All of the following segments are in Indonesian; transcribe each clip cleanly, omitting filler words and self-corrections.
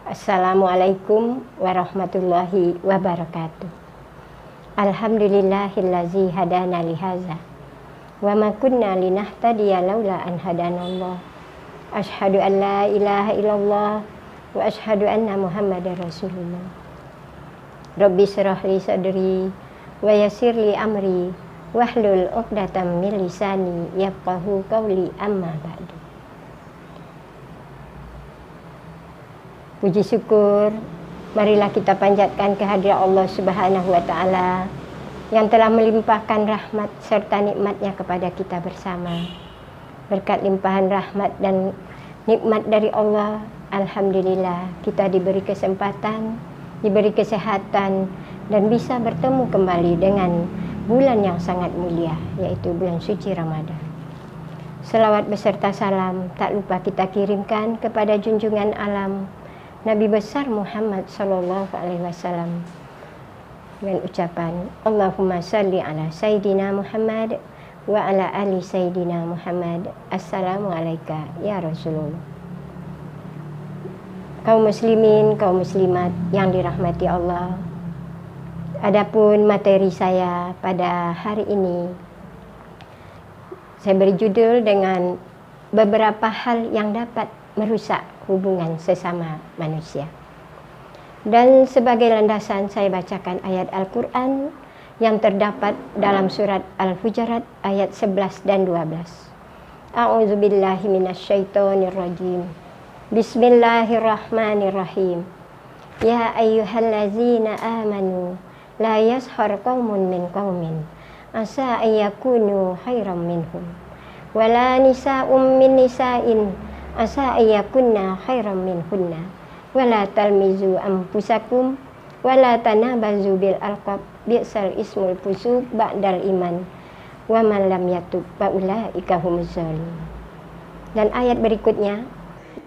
Assalamualaikum warahmatullahi wabarakatuh. Alhamdulillahillazi hadana lihaza wa ma kunna linahtadiya laula an hadanallah. Asyhadu an la ilaha illallah wa asyhadu anna Muhammadar Rasulullah. Rabbi shrah li sadri wa yassir li amri wahlul 'uqdatam min lisani yafqahu qawli, amma ba'du. Puji syukur, marilah kita panjatkan kehadirat Allah Subhanahu wa Ta'ala yang telah melimpahkan rahmat serta nikmatnya kepada kita bersama. Berkat limpahan rahmat dan nikmat dari Allah, alhamdulillah kita diberi kesempatan, diberi kesehatan, dan bisa bertemu kembali dengan bulan yang sangat mulia, yaitu bulan suci Ramadan. Selawat beserta salam tak lupa kita kirimkan kepada junjungan alam Nabi besar Muhammad sallallahu alaihi wasallam dengan ucapan Allahumma salli ala Sayyidina Muhammad wa ala ali Sayyidina Muhammad. Assalamualaikum ya Rasulullah. Kaum muslimin, kaum muslimat yang dirahmati Allah. Adapun materi saya pada hari ini, saya beri judul dengan beberapa hal yang dapat merusak hubungan sesama manusia. Dan sebagai landasan saya bacakan ayat Al-Quran yang terdapat dalam surat Al-Hujurat ayat 11 dan 12. A'udzubillahi minasyaitonirrajim. Bismillahirrahmanirrahim. Ya ayyuhallazina amanu la yashar qaumun min qaumin asa ayyakunu khairam minhum wala nisa'um min nisa'in asa ayakunna khairam minhunna wala talmizu anfusakum wala tanabazu bil alqab bi'sal ismul fusuq ba'dal iman wa man lam yatub fa ulaika humuz zalimun. Dan ayat berikutnya,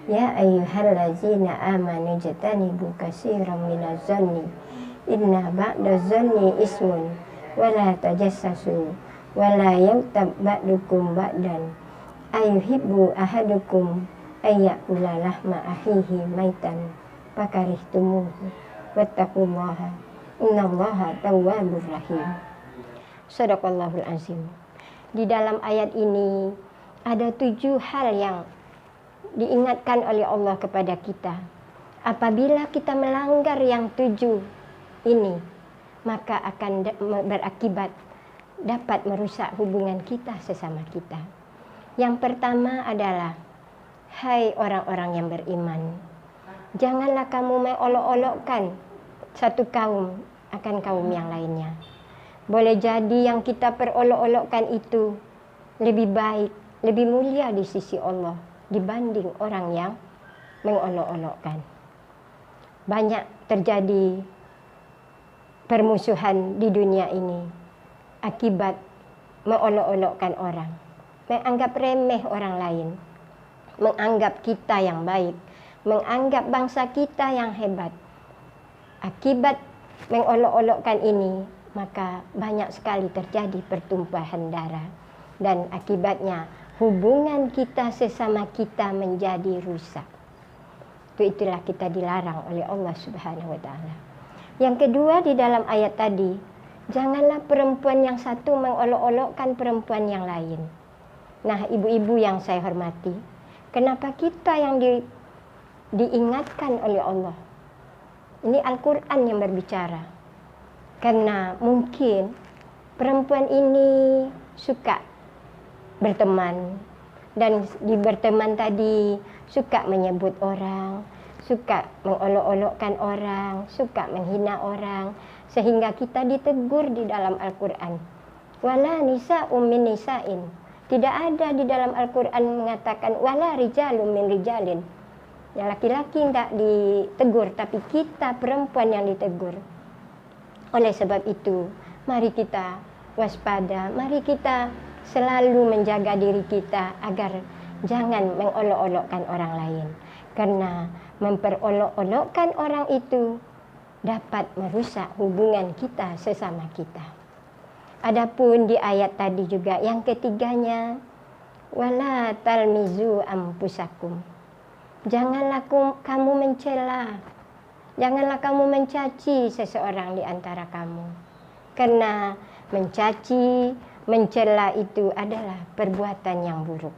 ya ayyuhallazina amanu jatanibu katsiran minaz zanni inna ba'daz zanni ismun wala tajassasu wala yaghtab ba'dukum ba'dan ayuhibbu ahadukum ayyakula lahma ahihi maitan fakarihtumuhu wattaqullaha innallaha tawwabur rahim. Shadaqallahul azim. Di dalam ayat ini ada 7 hal yang diingatkan oleh Allah kepada kita. Apabila kita melanggar yang 7 ini, maka akan berakibat dapat merusak hubungan kita sesama kita. Yang pertama adalah, hai orang-orang yang beriman, janganlah kamu mengolok-olokkan satu kaum akan kaum yang lainnya. Boleh jadi yang kita perolok-olokkan itu lebih baik, lebih mulia di sisi Allah dibanding orang yang mengolok-olokkan. Banyak terjadi permusuhan di dunia ini akibat mengolok-olokkan orang, menganggap remeh orang lain, menganggap kita yang baik, menganggap bangsa kita yang hebat. Akibat mengolok-olokkan ini, maka banyak sekali terjadi pertumpahan darah. Dan akibatnya hubungan kita sesama kita menjadi rusak. Itulah kita dilarang oleh Allah Subhanahu wa Ta'ala. Yang kedua di dalam ayat tadi, janganlah perempuan yang satu mengolok-olokkan perempuan yang lain. Nah, ibu-ibu yang saya hormati, kenapa kita yang diingatkan oleh Allah? Ini Al-Quran yang berbicara. Karena mungkin perempuan ini suka berteman. Dan di berteman tadi suka menyebut orang, suka mengolok-olokkan orang, suka menghina orang. Sehingga kita ditegur di dalam Al-Quran. Wala nisa'um min nisa'in. Tidak ada di dalam Al-Quran mengatakan wala rijalun min rijalin. Yang laki-laki tidak ditegur, tapi kita perempuan yang ditegur. Oleh sebab itu, mari kita waspada, mari kita selalu menjaga diri kita agar jangan mengolok-olokkan orang lain. Karena memperolok-olokkan orang itu dapat merusak hubungan kita sesama kita. Adapun di ayat tadi juga yang ketiganya, wala talmizu anfusakum. Janganlah kamu mencela, janganlah kamu mencaci seseorang di antara kamu. Karena mencaci, mencela itu adalah perbuatan yang buruk.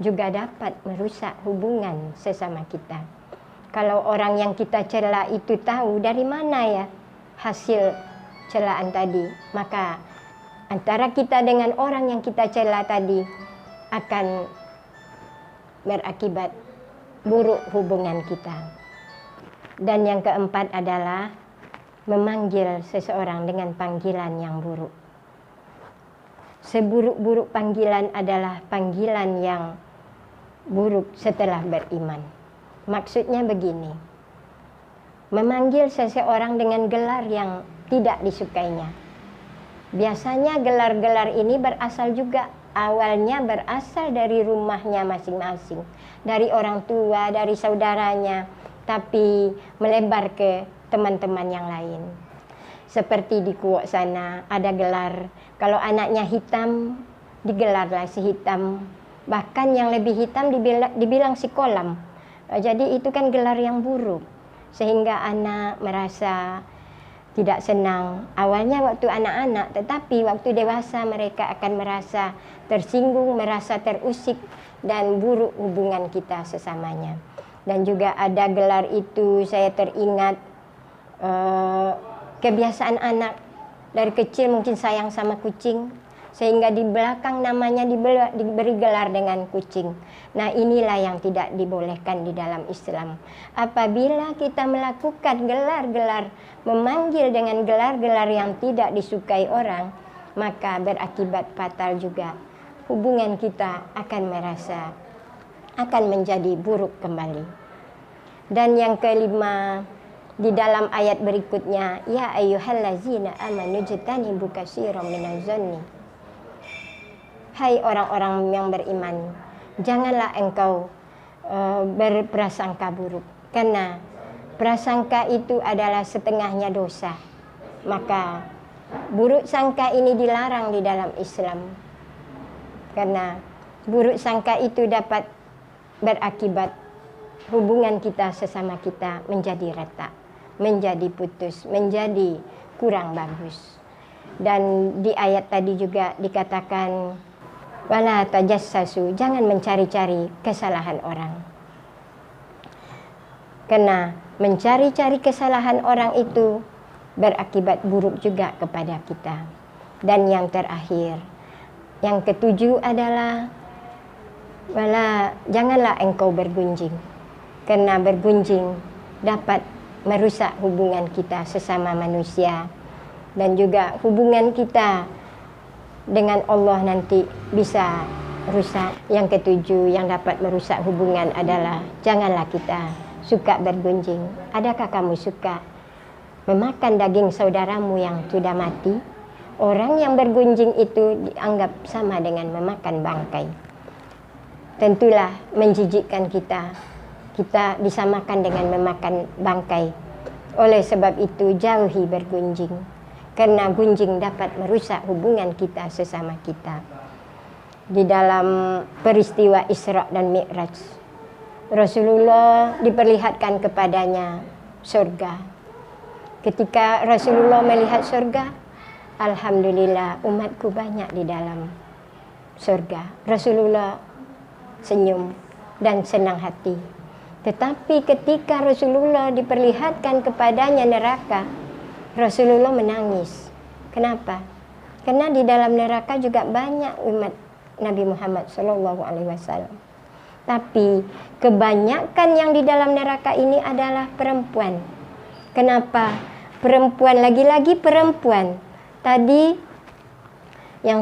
Juga dapat merusak hubungan sesama kita. Kalau orang yang kita cela itu tahu dari mana ya hasil celaan tadi, maka antara kita dengan orang yang kita cela tadi akan berakibat buruk hubungan kita. Dan yang keempat adalah memanggil seseorang dengan panggilan yang buruk. Seburuk-buruk panggilan adalah panggilan yang buruk setelah beriman. Maksudnya begini, memanggil seseorang dengan gelar yang tidak disukainya. Biasanya gelar-gelar ini awalnya berasal dari rumahnya masing-masing, dari orang tua, dari saudaranya, tapi melebar ke teman-teman yang lain. Seperti di Kuok sana ada gelar, kalau anaknya hitam digelarlah si hitam, bahkan yang lebih hitam dibilang si kolam. Jadi itu kan gelar yang buruk, sehingga anak merasa tidak senang. Awalnya waktu anak-anak, tetapi waktu dewasa mereka akan merasa tersinggung, merasa terusik, dan buruk hubungan kita sesamanya. Dan juga ada gelar itu, saya teringat kebiasaan anak dari kecil mungkin sayang sama kucing, sehingga di belakang namanya diberi gelar dengan kucing. Nah, inilah yang tidak dibolehkan di dalam Islam. Apabila kita melakukan gelar-gelar, memanggil dengan gelar-gelar yang tidak disukai orang, maka berakibat fatal juga. Hubungan kita akan menjadi buruk kembali. Dan yang kelima, di dalam ayat berikutnya, ya ayyuhallazina amanu jtanibu katsiran minadh-dhanni. Hai orang-orang yang beriman, janganlah engkau berprasangka buruk, karena prasangka itu adalah setengahnya dosa. Maka buruk sangka ini dilarang di dalam Islam, karena buruk sangka itu dapat berakibat hubungan kita sesama kita menjadi retak, menjadi putus, menjadi kurang bagus. Dan di ayat tadi juga dikatakan, wala tajassasu, jangan mencari-cari kesalahan orang. Karena mencari-cari kesalahan orang itu berakibat buruk juga kepada kita. Dan yang terakhir, yang ketujuh adalah janganlah engkau bergunjing. Karena bergunjing dapat merusak hubungan kita sesama manusia, dan juga hubungan kita dengan Allah nanti bisa rusak. Yang ketujuh yang dapat merusak hubungan adalah janganlah kita suka bergunjing. Adakah kamu suka memakan daging saudaramu yang sudah mati? Orang yang bergunjing itu dianggap sama dengan memakan bangkai. Tentulah menjijikkan kita. Kita disamakan dengan memakan bangkai. Oleh sebab itu jauhi bergunjing. Karena gunjing dapat merusak hubungan kita sesama kita. Di dalam peristiwa Isra dan Mi'raj, Rasulullah diperlihatkan kepadanya surga. Ketika Rasulullah melihat surga, alhamdulillah umatku banyak di dalam surga. Rasulullah senyum dan senang hati. Tetapi ketika Rasulullah diperlihatkan kepadanya neraka, Rasulullah menangis. Kenapa? Karena di dalam neraka juga banyak umat Nabi Muhammad SAW. Tapi kebanyakan yang di dalam neraka ini adalah perempuan. Kenapa? Perempuan, lagi-lagi perempuan. Tadi yang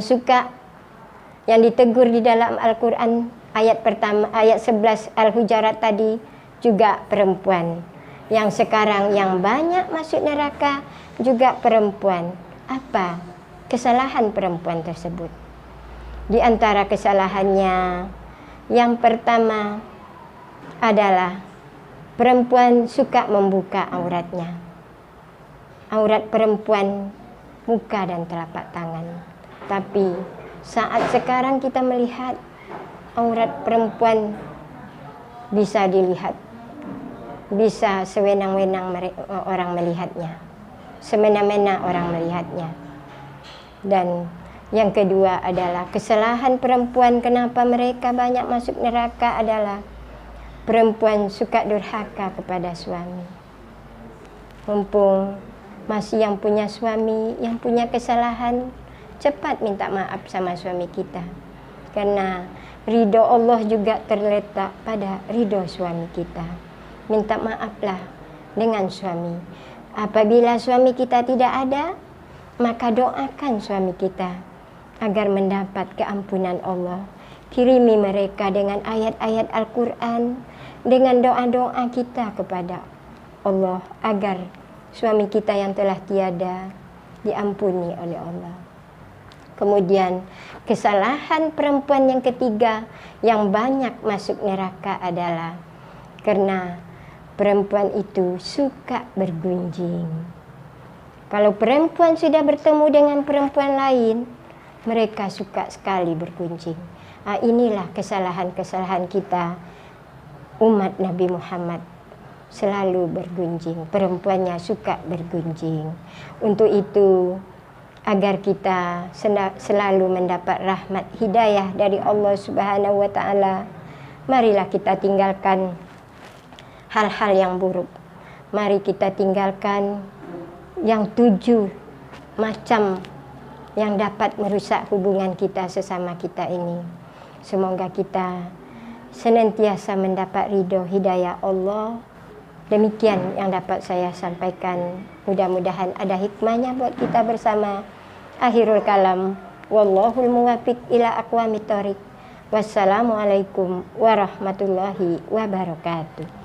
ditegur di dalam Al-Quran ayat pertama, ayat 11 Al-Hujarat tadi juga perempuan. Yang sekarang yang banyak masuk neraka juga perempuan. Apa kesalahan perempuan tersebut? Di antara kesalahannya, yang pertama adalah perempuan suka membuka auratnya. Aurat perempuan, muka dan telapak tangan. Tapi saat sekarang kita melihat aurat perempuan bisa dilihat bisa sewenang-wenang orang melihatnya, semena-mena orang melihatnya. Dan yang kedua adalah kesalahan perempuan kenapa mereka banyak masuk neraka adalah perempuan suka durhaka kepada suami. Mumpung masih yang punya suami, yang punya kesalahan, cepat minta maaf sama suami kita. Karena ridho Allah juga terletak pada ridho suami kita. Minta maaflah dengan suami. Apabila suami kita tidak ada, maka doakan suami kita agar mendapat keampunan Allah. Kirimi mereka dengan ayat-ayat Al-Quran, dengan doa-doa kita kepada Allah agar suami kita yang telah tiada diampuni oleh Allah. Kemudian kesalahan perempuan yang ketiga yang banyak masuk neraka adalah karena perempuan itu suka bergunjing. Kalau perempuan sudah bertemu dengan perempuan lain, mereka suka sekali bergunjing. Inilah kesalahan-kesalahan kita umat Nabi Muhammad, selalu bergunjing. Perempuannya suka bergunjing. Untuk itu, agar kita selalu mendapat rahmat hidayah dari Allah Subhanahu wa Ta'ala, marilah kita tinggalkan hal-hal yang buruk. Mari kita tinggalkan yang 7 macam yang dapat merusak hubungan kita sesama kita ini. Semoga kita senantiasa mendapat ridho hidayah Allah. Demikian yang dapat saya sampaikan. Mudah-mudahan ada hikmahnya buat kita bersama. Akhirul kalam. Wallahul muwaffiq ila aqwamit thoriq. Wassalamualaikum warahmatullahi wabarakatuh.